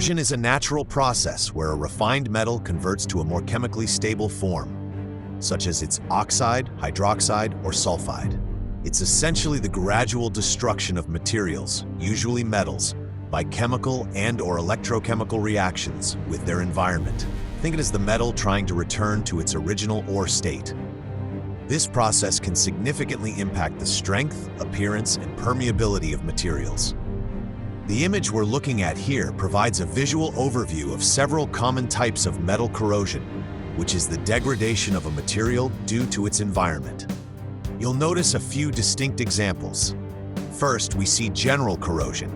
Corrosion is a natural process where a refined metal converts to a more chemically stable form, such as its oxide, hydroxide, or sulfide. It's essentially the gradual destruction of materials, usually metals, by chemical and/or electrochemical reactions with their environment. Think it as the metal trying to return to its original ore state. This process can significantly impact the strength, appearance, and permeability of materials. The image we're looking at here provides a visual overview of several common types of metal corrosion, which is the degradation of a material due to its environment. You'll notice a few distinct examples. First, we see general corrosion,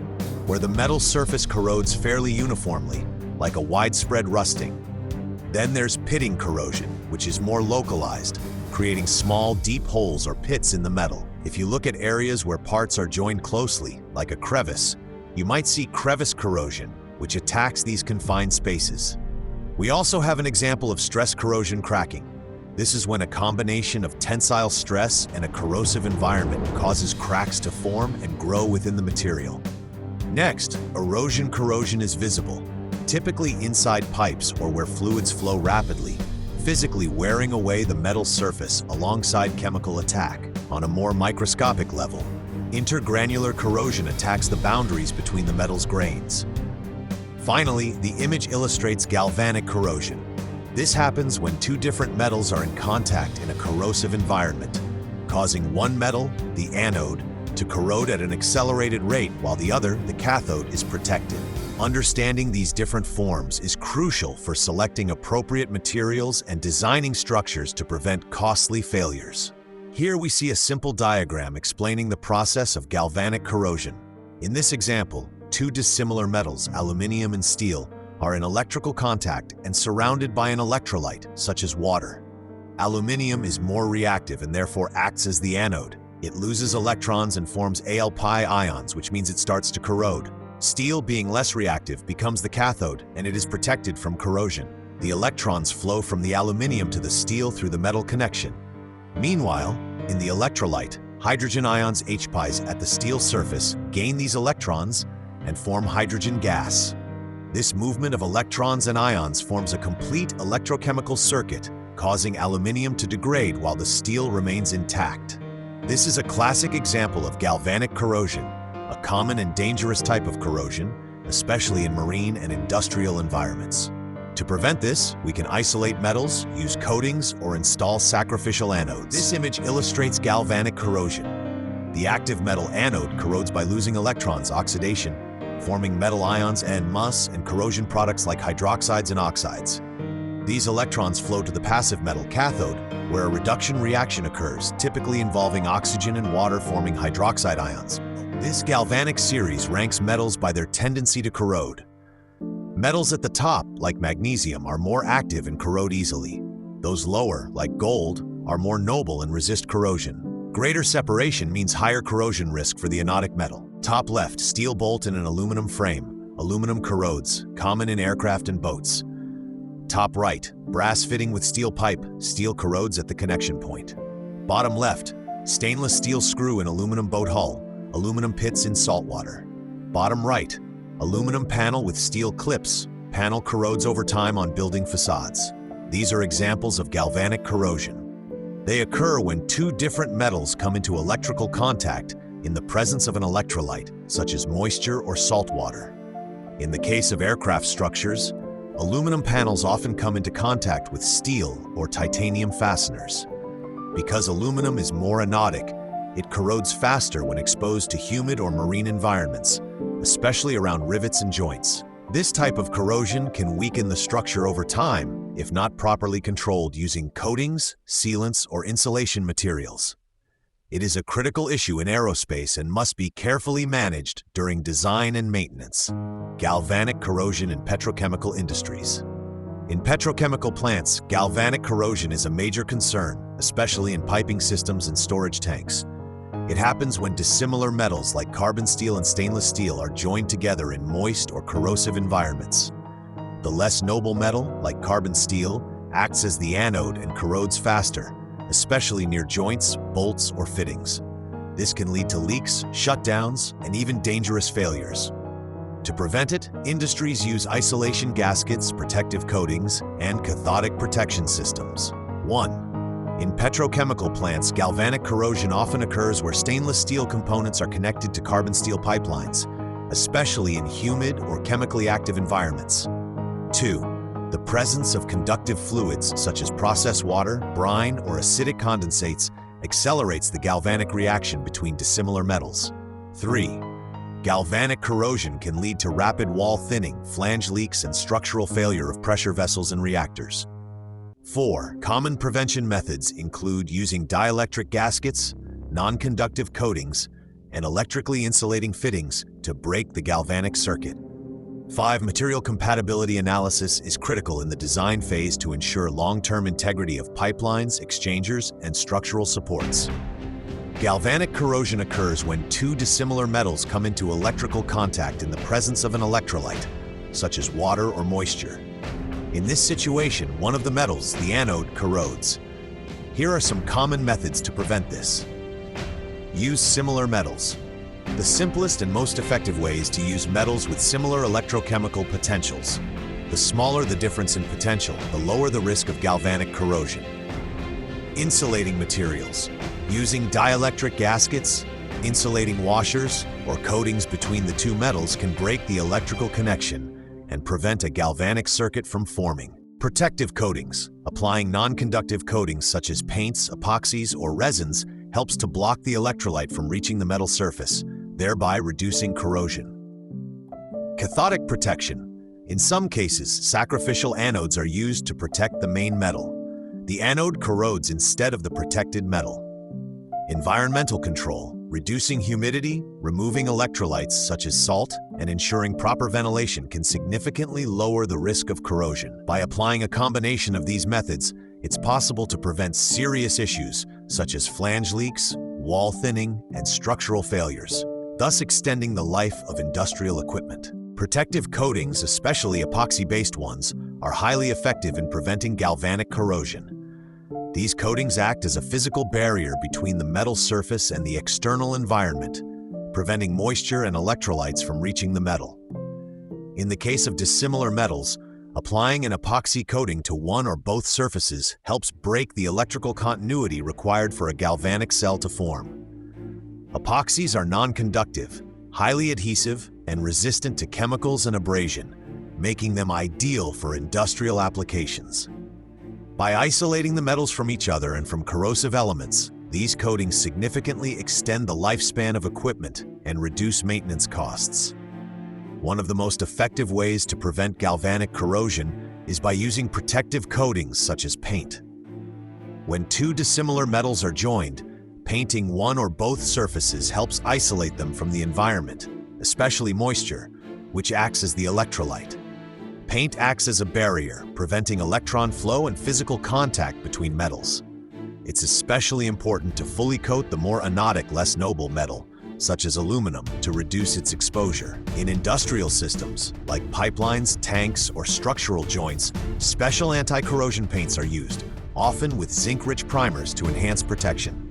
where the metal surface corrodes fairly uniformly, like a widespread rusting. Then there's pitting corrosion, which is more localized, creating small, deep holes or pits in the metal. If you look at areas where parts are joined closely, like a crevice, you might see crevice corrosion, which attacks these confined spaces. We also have an example of stress corrosion cracking. This is when a combination of tensile stress and a corrosive environment causes cracks to form and grow within the material. Next, erosion corrosion is visible, typically inside pipes or where fluids flow rapidly, physically wearing away the metal surface alongside chemical attack. On a more microscopic level, intergranular corrosion attacks the boundaries between the metal's grains. Finally, the image illustrates galvanic corrosion. This happens when two different metals are in contact in a corrosive environment, causing one metal, the anode, to corrode at an accelerated rate while the other, the cathode, is protected. Understanding these different forms is crucial for selecting appropriate materials and designing structures to prevent costly failures. Here we see a simple diagram explaining the process of galvanic corrosion. In this example, two dissimilar metals, aluminium and steel, are in electrical contact and surrounded by an electrolyte, such as water. Aluminium is more reactive and therefore acts as the anode. It loses electrons and forms Al-pi ions, which means it starts to corrode. Steel, being less reactive, becomes the cathode, and it is protected from corrosion. The electrons flow from the aluminium to the steel through the metal connection. Meanwhile, in the electrolyte, hydrogen ions H-pi's at the steel surface gain these electrons and form hydrogen gas. This movement of electrons and ions forms a complete electrochemical circuit, causing aluminium to degrade while the steel remains intact. This is a classic example of galvanic corrosion, a common and dangerous type of corrosion, especially in marine and industrial environments. To prevent this, we can isolate metals, use coatings, or install sacrificial anodes. This image illustrates galvanic corrosion. The active metal anode corrodes by losing electrons, oxidation, forming metal ions and Mus and corrosion products like hydroxides and oxides. These electrons flow to the passive metal cathode, where a reduction reaction occurs, typically involving oxygen and water forming hydroxide ions. This galvanic series ranks metals by their tendency to corrode. Metals at the top, like magnesium, are more active and corrode easily. Those lower, like gold, are more noble and resist corrosion. Greater separation means higher corrosion risk for the anodic metal. Top left, steel bolt in an aluminum frame. Aluminum corrodes, common in aircraft and boats. Top right, brass fitting with steel pipe. Steel corrodes at the connection point. Bottom left, stainless steel screw in aluminum boat hull. Aluminum pits in saltwater. Bottom right, aluminum panel with steel clips. Panel corrodes over time on building facades. These are examples of galvanic corrosion. They occur when two different metals come into electrical contact in the presence of an electrolyte, such as moisture or salt water. In the case of aircraft structures, aluminum panels often come into contact with steel or titanium fasteners. Because aluminum is more anodic, it corrodes faster when exposed to humid or marine environments, especially around rivets and joints. This type of corrosion can weaken the structure over time if not properly controlled using coatings, sealants, or insulation materials. It is a critical issue in aerospace and must be carefully managed during design and maintenance. Galvanic corrosion in petrochemical industries. In petrochemical plants, galvanic corrosion is a major concern, especially in piping systems and storage tanks. It happens when dissimilar metals like carbon steel and stainless steel are joined together in moist or corrosive environments. The less noble metal, like carbon steel, acts as the anode and corrodes faster, especially near joints, bolts, or fittings. This can lead to leaks, shutdowns, and even dangerous failures. To prevent it, industries use isolation gaskets, protective coatings, and cathodic protection systems. 1. In petrochemical plants, galvanic corrosion often occurs where stainless steel components are connected to carbon steel pipelines, especially in humid or chemically active environments. 2. The presence of conductive fluids, such as processed water, brine, or acidic condensates, accelerates the galvanic reaction between dissimilar metals. 3. Galvanic corrosion can lead to rapid wall thinning, flange leaks, and structural failure of pressure vessels and reactors. 4. Common prevention methods include using dielectric gaskets, non-conductive coatings, and electrically insulating fittings to break the galvanic circuit. 5. Material compatibility analysis is critical in the design phase to ensure long-term integrity of pipelines, exchangers, and structural supports. Galvanic corrosion occurs when two dissimilar metals come into electrical contact in the presence of an electrolyte, such as water or moisture. In this situation, one of the metals, the anode, corrodes. Here are some common methods to prevent this. Use similar metals. The simplest and most effective way is to use metals with similar electrochemical potentials. The smaller the difference in potential, the lower the risk of galvanic corrosion. Insulating materials. Using dielectric gaskets, insulating washers, or coatings between the two metals can break the electrical connection and prevent a galvanic circuit from forming. Protective coatings. Applying non-conductive coatings such as paints, epoxies, or resins helps to block the electrolyte from reaching the metal surface, thereby reducing corrosion. Cathodic protection. In some cases, sacrificial anodes are used to protect the main metal. The anode corrodes instead of the protected metal. Environmental control. Reducing humidity, removing electrolytes such as salt, and ensuring proper ventilation can significantly lower the risk of corrosion. By applying a combination of these methods, it's possible to prevent serious issues such as flange leaks, wall thinning, and structural failures, thus extending the life of industrial equipment. Protective coatings, especially epoxy-based ones, are highly effective in preventing galvanic corrosion. These coatings act as a physical barrier between the metal surface and the external environment, preventing moisture and electrolytes from reaching the metal. In the case of dissimilar metals, applying an epoxy coating to one or both surfaces helps break the electrical continuity required for a galvanic cell to form. Epoxies are non-conductive, highly adhesive, and resistant to chemicals and abrasion, making them ideal for industrial applications. By isolating the metals from each other and from corrosive elements, these coatings significantly extend the lifespan of equipment and reduce maintenance costs. One of the most effective ways to prevent galvanic corrosion is by using protective coatings such as paint. When two dissimilar metals are joined, painting one or both surfaces helps isolate them from the environment, especially moisture, which acts as the electrolyte. Paint acts as a barrier, preventing electron flow and physical contact between metals. It's especially important to fully coat the more anodic, less noble metal, such as aluminum, to reduce its exposure. In industrial systems, like pipelines, tanks, or structural joints, special anti-corrosion paints are used, often with zinc-rich primers to enhance protection.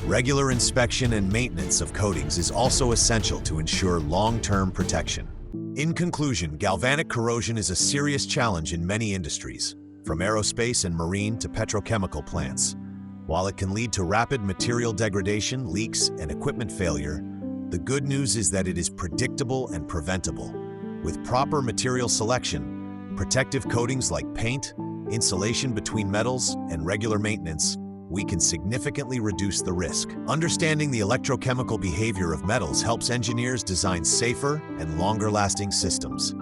Regular inspection and maintenance of coatings is also essential to ensure long-term protection. In conclusion, galvanic corrosion is a serious challenge in many industries, from aerospace and marine to petrochemical plants. While it can lead to rapid material degradation, leaks, and equipment failure, the good news is that it is predictable and preventable. With proper material selection, protective coatings like paint, insulation between metals, and regular maintenance, we can significantly reduce the risk. Understanding the electrochemical behavior of metals helps engineers design safer and longer-lasting systems.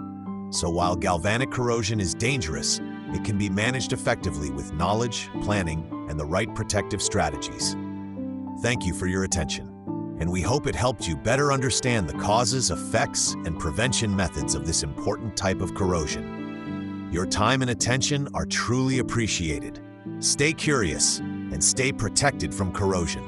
So while galvanic corrosion is dangerous, it can be managed effectively with knowledge, planning, and the right protective strategies. Thank you for your attention, and we hope it helped you better understand the causes, effects, and prevention methods of this important type of corrosion. Your time and attention are truly appreciated. Stay curious and stay protected from corrosion.